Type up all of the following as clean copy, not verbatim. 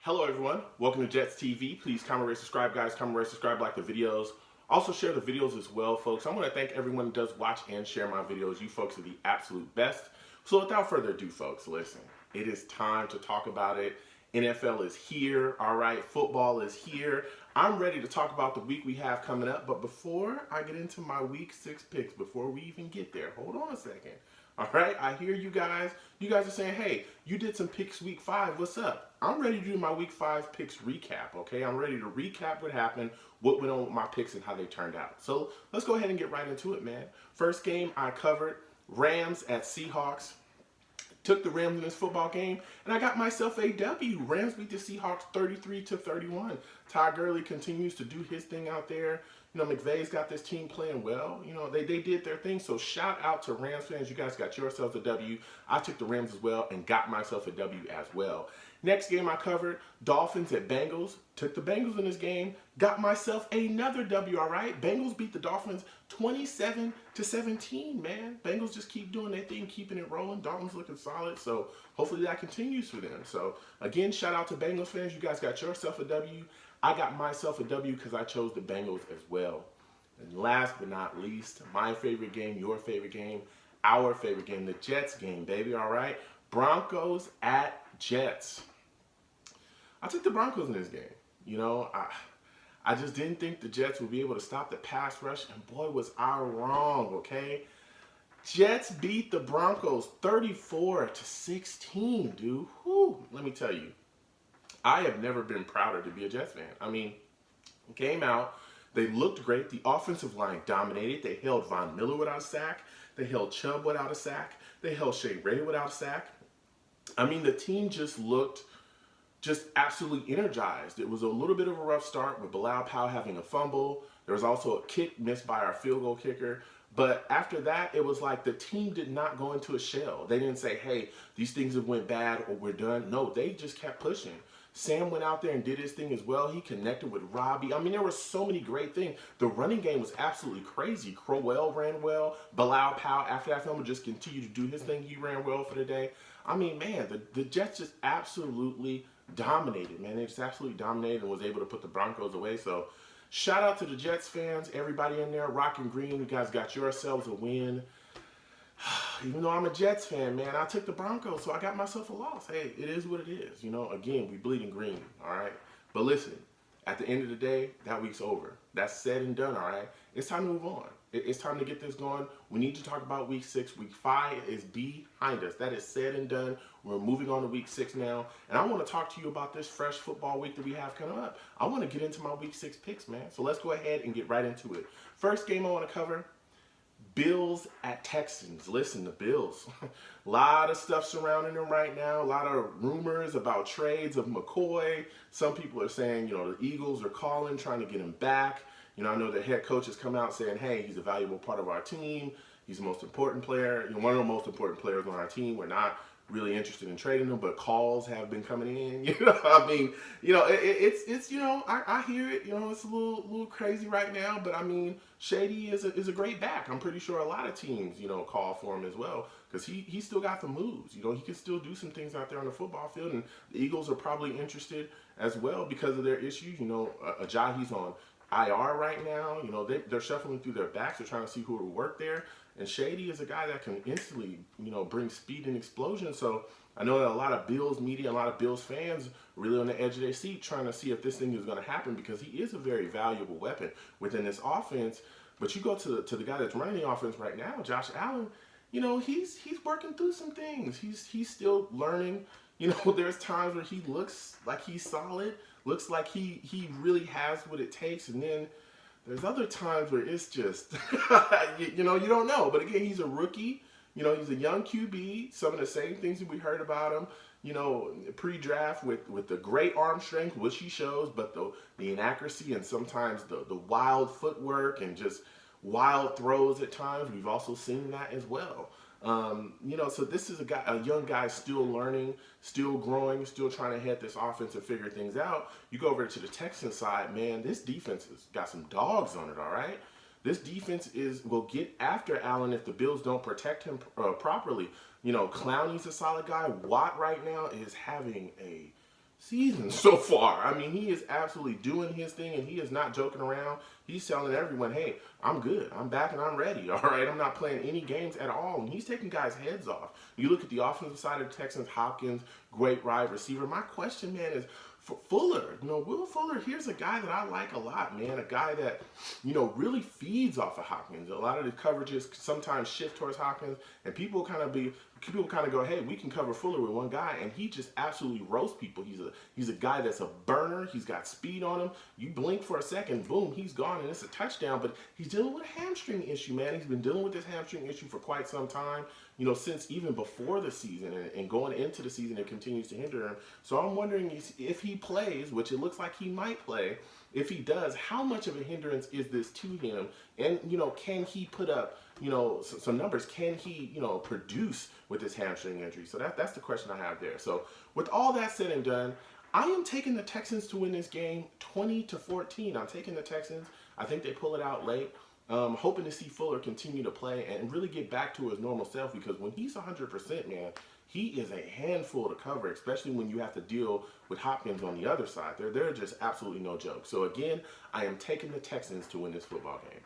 Hello everyone, welcome to Jets TV. Please comment, rate, subscribe guys, comment, rate, subscribe, like the videos. Also share the videos as well, folks. I want to thank everyone who does watch and share my videos. You folks are the absolute best. So without further ado, folks, listen. It is time to talk about it. NFL is here, all right? Football is here. I'm ready to talk about the week we have coming up, but before I get into my week 6 picks, before we even get there, hold on a second. All right, I hear you guys. You guys are saying, hey, you did some picks week 5. What's up? I'm ready to do my week 5 picks recap, okay? I'm ready to recap what happened, what went on with my picks, and how they turned out. So let's go ahead and get right into it, man. First game I covered, Rams at Seahawks. Took the Rams in this football game, and I got myself a W. Rams beat the Seahawks 33-31. Todd Gurley continues to do his thing out there. You know, McVay's got this team playing well. You know, they did their thing. So shout out to Rams fans. You guys got yourselves a W. I took the Rams as well and got myself a W as well. Next game I covered, Dolphins at Bengals. Took the Bengals in this game, got myself another W, all right? Bengals beat the Dolphins 27-17, man. Bengals just keep doing their thing, keeping it rolling. Dolphins looking solid, so hopefully that continues for them. So, again, shout out to Bengals fans. You guys got yourself a W. I got myself a W because I chose the Bengals as well. And last but not least, my favorite game, your favorite game, our favorite game, the Jets game, baby, all right? Broncos at Jets. I took the Broncos in this game. You know, I just didn't think the Jets would be able to stop the pass rush, and boy, was I wrong, okay? Jets beat the Broncos 34-16, dude. Whew, let me tell you, I have never been prouder to be a Jets fan. I mean, came out, they looked great. The offensive line dominated. They held Von Miller without a sack. They held Chubb without a sack. They held Shea Ray without a sack. I mean, the team just looked absolutely energized. It was a little bit of a rough start with Bilal Powell having a fumble. There was also a kick missed by our field goal kicker. But after that, it was like the team did not go into a shell. They didn't say, hey, these things have went bad or we're done. No, they just kept pushing. Sam went out there and did his thing as well. He connected with Robbie. I mean, there were so many great things. The running game was absolutely crazy. Crowell ran well. Bilal Powell, after that film, just continued to do his thing. He ran well for the day. I mean, man, the Jets just absolutely dominated, man. They just absolutely dominated and was able to put the Broncos away. So shout out to the Jets fans, everybody in there, rock and green. You guys got yourselves a win. Even though I'm a Jets fan, man, I took the Broncos, so I got myself a loss. Hey, it is what it is. You know, again, we bleeding green, all right? But listen, at the end of the day, that week's over. That's said and done, all right? It's time to move on. It's time to get this going. We need to talk about week 6. Week 5 is behind us. That is said and done. We're moving on to week 6 now. And I want to talk to you about this fresh football week that we have coming up. I want to get into my week 6 picks, man. So let's go ahead and get right into it. First game I want to cover, Bills at Texans. Listen, the Bills. A lot of stuff surrounding them right now. A lot of rumors about trades of McCoy. Some people are saying, you know, the Eagles are calling, trying to get him back. You know, I know the head coach has come out saying, hey, he's a valuable part of our team. He's the most important player, you know, one of the most important players on our team. We're not really interested in trading him, but calls have been coming in. You know, I mean, you know, it's you know, I hear it. You know, it's a little crazy right now, but I mean, Shady is a great back. I'm pretty sure a lot of teams, you know, call for him as well because he still got the moves. You know, he can still do some things out there on the football field, and the Eagles are probably interested as well because of their issues. You know, Ajayi's on IR right now. You know, they're shuffling through their backs. They're trying to see who will work there. And Shady is a guy that can instantly, you know, bring speed and explosion. So I know that a lot of Bills media, a lot of Bills fans really on the edge of their seat trying to see if this thing is going to happen because he is a very valuable weapon within this offense. But you go to the guy that's running the offense right now, Josh Allen, you know, he's working through some things. He's still learning. You know, there's times where he looks like he's solid, looks like he really has what it takes, and then there's other times where it's just, you know, you don't know. But again, he's a rookie. You know, he's a young QB. Some of the same things that we heard about him, you know, pre-draft with the great arm strength, which he shows, but the inaccuracy and sometimes the wild footwork and just wild throws at times. We've also seen that as well. You know, so this is a young guy still learning, still growing, still trying to head this offense and figure things out. You go over to the Texans side, man, this defense has got some dogs on it, all right? This defense will get after Allen if the Bills don't protect him properly. You know, Clowney's a solid guy. Watt right now is having a season so far. I mean, he is absolutely doing his thing, and he is not joking around. He's telling everyone, hey, I'm good. I'm back and I'm ready. All right. I'm not playing any games at all. And he's taking guys' heads off. You look at the offensive side of the Texans, Hopkins, great wide receiver. My question, man, is for Fuller. Will Fuller, here's a guy that I like a lot, man. A guy that, really feeds off of Hopkins. A lot of the coverages sometimes shift towards Hopkins, and people kind of go, hey, we can cover Fuller with one guy, and he just absolutely roasts people. He's a guy that's a burner. He's got speed on him. You blink for a second, boom, he's gone, and it's a touchdown. But he's dealing with a hamstring issue, man. He's been dealing with this hamstring issue for quite some time. Since even before the season and going into the season, it continues to hinder him. So I'm wondering if he plays, which it looks like he might play. If he does, how much of a hindrance is this to him? And, can he put up, some numbers? Can he, produce with this hamstring injury? So that's the question I have there. So with all that said and done, I am taking the Texans to win this game 20-14. I'm taking the Texans. I think they pull it out late. Hoping to see Fuller continue to play and really get back to his normal self, because when he's 100%, man, he is a handful to cover, especially when you have to deal with Hopkins on the other side. They're just absolutely no joke. So again, I am taking the Texans to win this football game.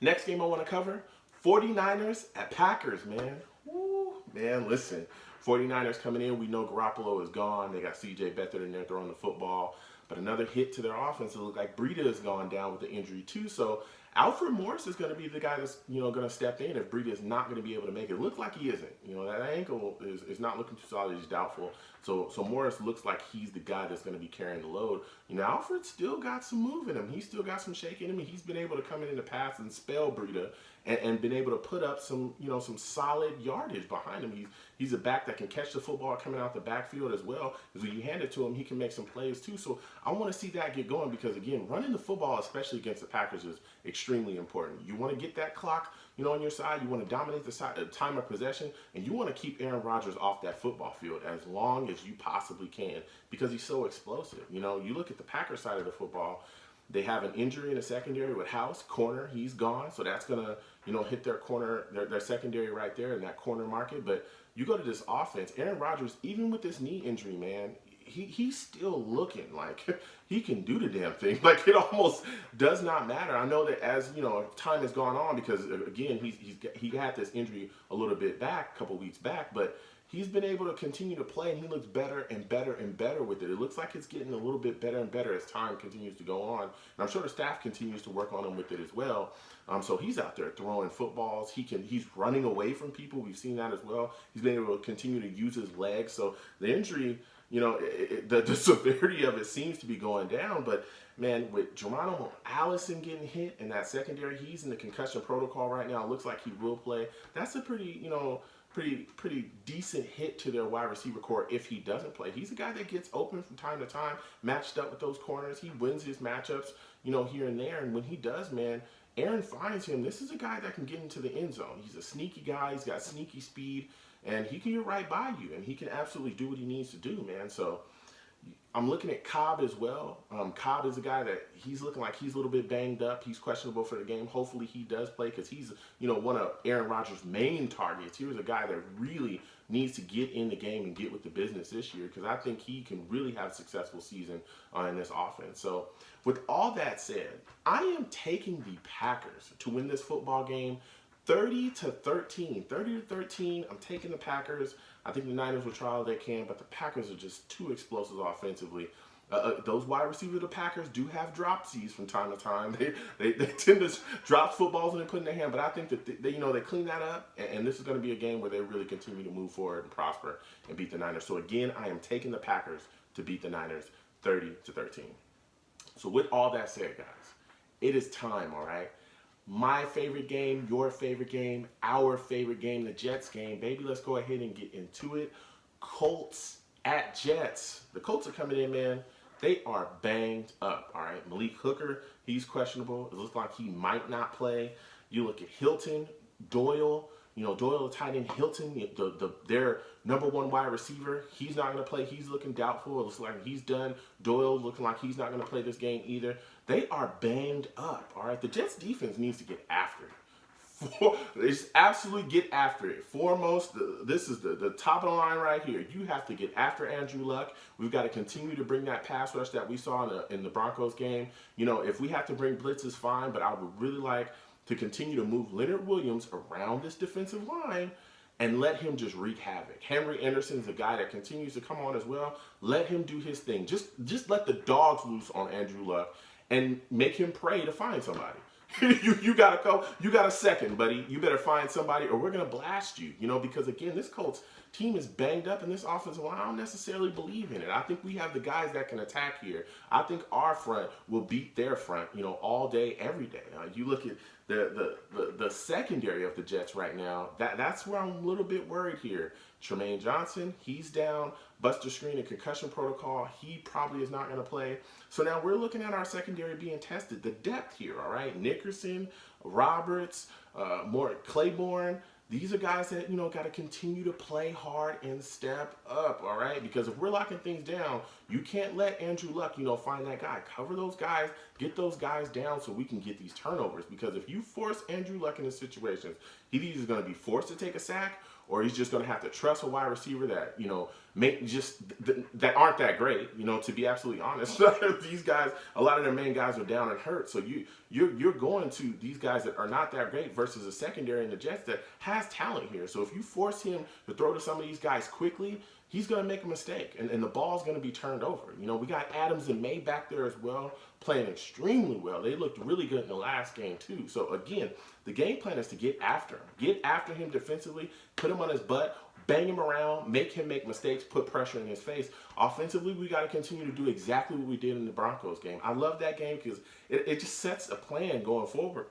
Next game I want to cover, 49ers at Packers, man. Woo, man, listen. 49ers coming in. We know Garoppolo is gone. They got C.J. Beathard in there throwing the football. But another hit to their offense. It looks like Breida has gone down with the injury too. So Alfred Morris is going to be the guy that's going to step in if Breida is not going to be able to make it. It looks like he isn't. That ankle is not looking too solid. He's doubtful. So Morris looks like he's the guy that's going to be carrying the load. Alfred still got some move in him. He's still got some shake in him. He's been able to come in the pass and spell Breida and been able to put up some some solid yardage behind him. He's a back that can catch the football coming out the backfield as well. Because when you hand it to him, he can make some plays too. So I want to see that get going, because again, running the football, especially against the Packers, is extremely important. You want to get that clock, on your side. You want to dominate the time of possession, and you want to keep Aaron Rodgers off that football field as long as you possibly can, because he's so explosive. You look at the Packers side of the football. They have an injury in the secondary with House, corner. He's gone, so that's gonna hit their corner, their secondary right there in that corner market. But you go to this offense, Aaron Rodgers, even with this knee injury, man, he's still looking like he can do the damn thing. Like, it almost does not matter. I know that as time has gone on, because again he had this injury a little bit back, a couple weeks back, but he's been able to continue to play, and he looks better and better and better with it. It looks like it's getting a little bit better and better as time continues to go on. And I'm sure the staff continues to work on him with it as well. So he's out there throwing footballs. He's running away from people. We've seen that as well. He's been able to continue to use his legs. So the injury, the severity of it seems to be going down. But man, with Geronimo Allison getting hit in that secondary, he's in the concussion protocol right now. It looks like he will play. That's a pretty decent hit to their wide receiver core if he doesn't play. He's a guy that gets open from time to time, matched up with those corners. He wins his matchups, here and there. And when he does, man, Aaron finds him. This is a guy that can get into the end zone. He's a sneaky guy. He's got sneaky speed, and he can get right by you, and he can absolutely do what he needs to do, man. So I'm looking at Cobb as well. Cobb is a guy that he's looking like he's a little bit banged up. He's questionable for the game. Hopefully he does play, because he's, one of Aaron Rodgers' main targets. He was a guy that really needs to get in the game and get with the business this year, because I think he can really have a successful season in this offense. So with all that said, I am taking the Packers to win this football game 30-13. 30-13. I'm taking the Packers. I think the Niners will try all they can, but the Packers are just too explosive offensively. Those wide receivers of the Packers do have dropsies from time to time. They tend to drop footballs and they put in their hand, but I think that they clean that up, and this is going to be a game where they really continue to move forward and prosper and beat the Niners. So again, I am taking the Packers to beat the Niners 30-13. So with all that said, guys, it is time, all right? My favorite game, your favorite game, our favorite game, the Jets game. Baby, let's go ahead and get into it. Colts at Jets. The Colts are coming in, man. They are banged up, all right? Malik Hooker, he's questionable. It looks like he might not play. You look at Hilton, Doyle. Doyle, the tight end, Hilton, their number one wide receiver, he's not going to play. He's looking doubtful. It looks like he's done. Doyle looking like he's not going to play this game either. They are banged up, all right? The Jets defense needs to get after it. Just absolutely get after it. Foremost, this is the top of the line right here. You have to get after Andrew Luck. We've got to continue to bring that pass rush that we saw in the Broncos game. You know, if we have to bring blitzes, fine, but I would really like to continue to move Leonard Williams around this defensive line and let him just wreak havoc. Henry Anderson's a guy that continues to come on as well. Let him do his thing. Just let the dogs loose on Andrew Luck and make him pray to find somebody. you gotta go. You got a second, buddy. You better find somebody, or we're gonna blast you. You know, because again, this Colts team is banged up, and this offensive line, I don't necessarily believe in it. I think we have the guys that can attack here. I think our front will beat their front, you know, all day, every day. You look at the secondary of the Jets right now. That's where I'm a little bit worried here. Tremaine Johnson, he's down. Buster Skrine and concussion protocol, he probably is not going to play. So now we're looking at our secondary being tested. The depth here, all right? Nickerson, Roberts, more Claiborne. These are guys that, you know, got to continue to play hard and step up, all right? Because if we're locking things down, you can't let Andrew Luck, you know, find that guy. Cover those guys, get those guys down so we can get these turnovers. Because if you force Andrew Luck into situations, he's either going to be forced to take a sack, or he's just going to have to trust a wide receiver that, you know, that aren't that great, you know, to be absolutely honest. These guys, a lot of their main guys are down and hurt. So you're going to these guys that are not that great versus a secondary in the Jets that has talent here. So if you force him to throw to some of these guys quickly, he's going to make a mistake, and the ball's going to be turned over. You know, we got Adams and May back there as well, playing extremely well. They looked really good in the last game, too. So, again, the game plan is to get after him. Get after him defensively, put him on his butt, bang him around, make him make mistakes, put pressure in his face. Offensively, we got to continue to do exactly what we did in the Broncos game. I love that game because it just sets a plan going forward.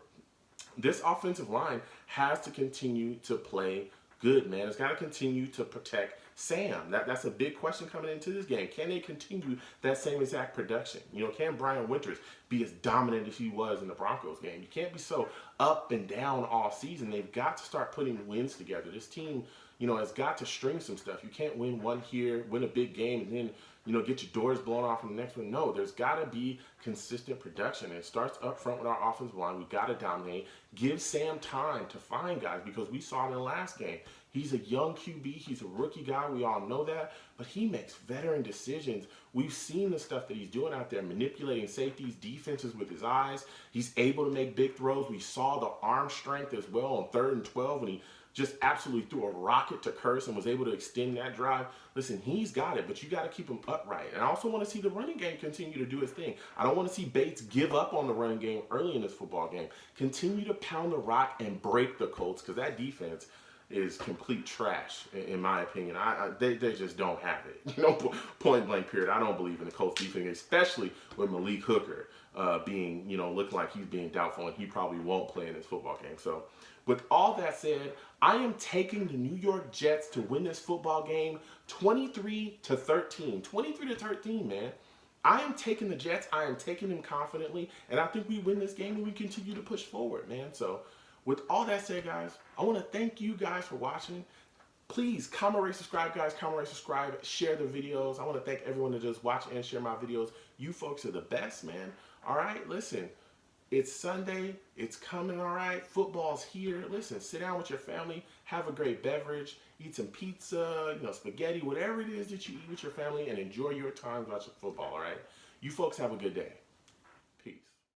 This offensive line has to continue to play good, man. It's got to continue to protect Sam. That's a big question coming into this game. Can they continue that same exact production? You know, can Brian Winters be as dominant as he was in the Broncos game? You can't be so up and down all season. They've got to start putting wins together. This team, you know, has got to string some stuff. You can't win one here, win a big game, and then, you know, get your doors blown off in the next one. No, there's got to be consistent production. And it starts up front with our offensive line. We've got to dominate. Give Sam time to find guys, because we saw it in the last game. He's a young QB. He's a rookie guy. We all know that. But he makes veteran decisions. We've seen the stuff that he's doing out there, manipulating safeties, defenses with his eyes. He's able to make big throws. We saw the arm strength as well on 3rd and 12 when he just absolutely threw a rocket to Kearse and was able to extend that drive. Listen, he's got it, but you got to keep him upright. And I also want to see the running game continue to do its thing. I don't want to see Bates give up on the running game early in this football game. Continue to pound the rock and break the Colts, because that defense is complete trash, in my opinion. They just don't have it. You know, point blank period. I don't believe in the Colts defense, especially with Malik Hooker being, you know, looking like he's being doubtful, and he probably won't play in this football game. So with all that said, I am taking the New York Jets to win this football game 23-13. 23-13, man. I am taking the Jets. I am taking them confidently, and I think we win this game and we continue to push forward, man. So with all that said, guys, I want to thank you guys for watching. Please comment, rate, subscribe, guys. Comment, rate, subscribe, share the videos. I want to thank everyone that just watch and share my videos. You folks are the best, man. All right, listen. It's Sunday. It's coming, all right? Football's here. Listen, sit down with your family. Have a great beverage. Eat some pizza, you know, spaghetti, whatever it is that you eat with your family, and enjoy your time watching football, all right? You folks have a good day.